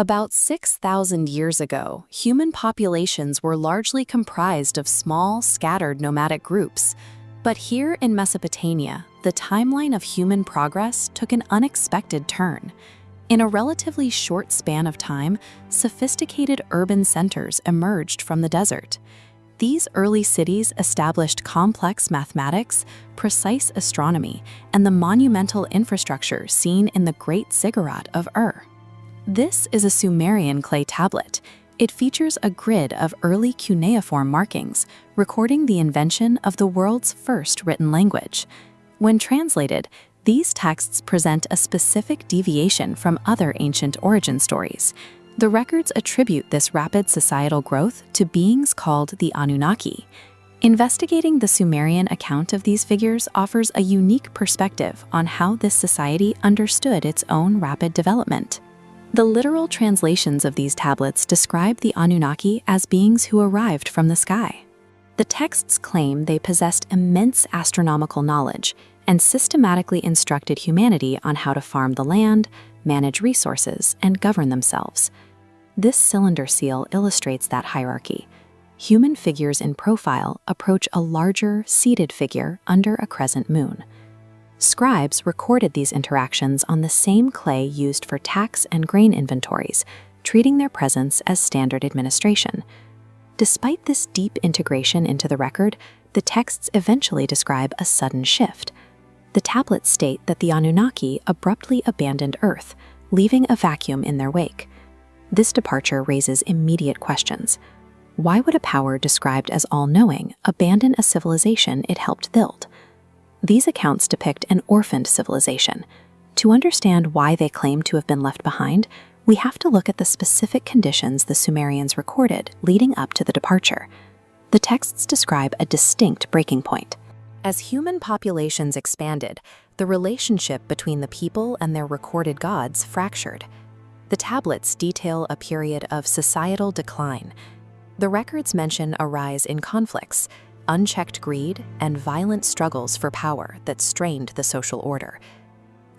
About 6,000 years ago, human populations were largely comprised of small, scattered nomadic groups. But here in Mesopotamia, the timeline of human progress took an unexpected turn. In a relatively short span of time, sophisticated urban centers emerged from the desert. These early cities established complex mathematics, precise astronomy, and the monumental infrastructure seen in the Great Ziggurat of Ur. This is a Sumerian clay tablet. It features a grid of early cuneiform markings, recording the invention of the world's first written language. When translated, these texts present a specific deviation from other ancient origin stories. The records attribute this rapid societal growth to beings called the Anunnaki. Investigating the Sumerian account of these figures offers a unique perspective on how this society understood its own rapid development. The literal translations of these tablets describe the Anunnaki as beings who arrived from the sky. The texts claim they possessed immense astronomical knowledge and systematically instructed humanity on how to farm the land, manage resources, and govern themselves. This cylinder seal illustrates that hierarchy. Human figures in profile approach a larger, seated figure under a crescent moon. Scribes recorded these interactions on the same clay used for tax and grain inventories, treating their presence as standard administration. Despite this deep integration into the record, the texts eventually describe a sudden shift. The tablets state that the Anunnaki abruptly abandoned Earth, leaving a vacuum in their wake. This departure raises immediate questions. Why would a power described as all-knowing abandon a civilization it helped build? These accounts depict an orphaned civilization. To understand why they claim to have been left behind, we have to look at the specific conditions the Sumerians recorded leading up to the departure. The texts describe a distinct breaking point. As human populations expanded, the relationship between the people and their recorded gods fractured. The tablets detail a period of societal decline. The records mention a rise in conflicts, unchecked greed, and violent struggles for power that strained the social order.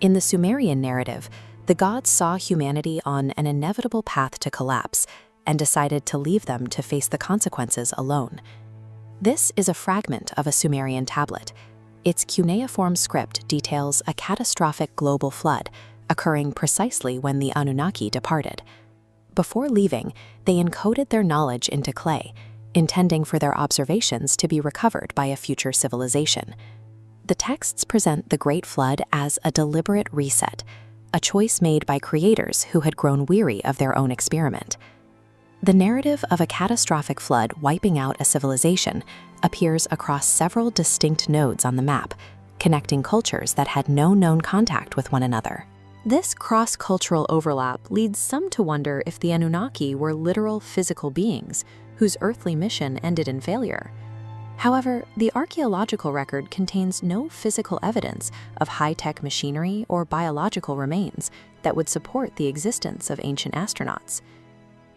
In the Sumerian narrative, the gods saw humanity on an inevitable path to collapse and decided to leave them to face the consequences alone. This is a fragment of a Sumerian tablet. Its cuneiform script details a catastrophic global flood occurring precisely when the Anunnaki departed. Before leaving, they encoded their knowledge into clay, intending for their observations to be recovered by a future civilization. The texts present the Great Flood as a deliberate reset, a choice made by creators who had grown weary of their own experiment. The narrative of a catastrophic flood wiping out a civilization appears across several distinct nodes on the map, connecting cultures that had no known contact with one another. This cross-cultural overlap leads some to wonder if the Anunnaki were literal physical beings whose earthly mission ended in failure. However, the archaeological record contains no physical evidence of high-tech machinery or biological remains that would support the existence of ancient astronauts.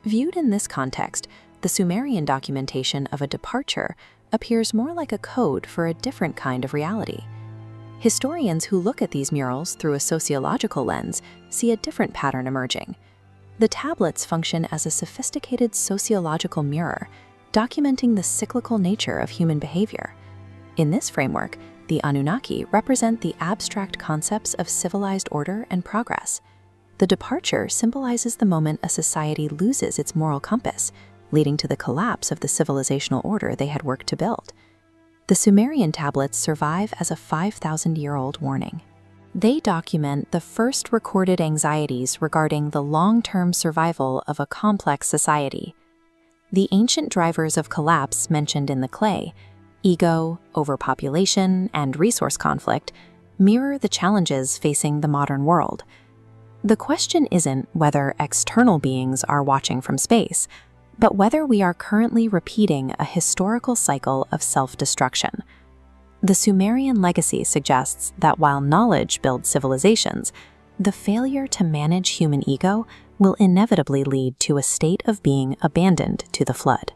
Viewed in this context, the Sumerian documentation of a departure appears more like a code for a different kind of reality. Historians who look at these murals through a sociological lens see a different pattern emerging. The tablets function as a sophisticated sociological mirror, documenting the cyclical nature of human behavior. In this framework, the Anunnaki represent the abstract concepts of civilized order and progress. The departure symbolizes the moment a society loses its moral compass, leading to the collapse of the civilizational order they had worked to build. The Sumerian tablets survive as a 5,000-year-old warning. They document the first recorded anxieties regarding the long-term survival of a complex society. The ancient drivers of collapse mentioned in the clay, ego, overpopulation, and resource conflict, mirror the challenges facing the modern world. The question isn't whether external beings are watching from space, but whether we are currently repeating a historical cycle of self-destruction. The Sumerian legacy suggests that while knowledge builds civilizations, the failure to manage human ego will inevitably lead to a state of being abandoned to the flood.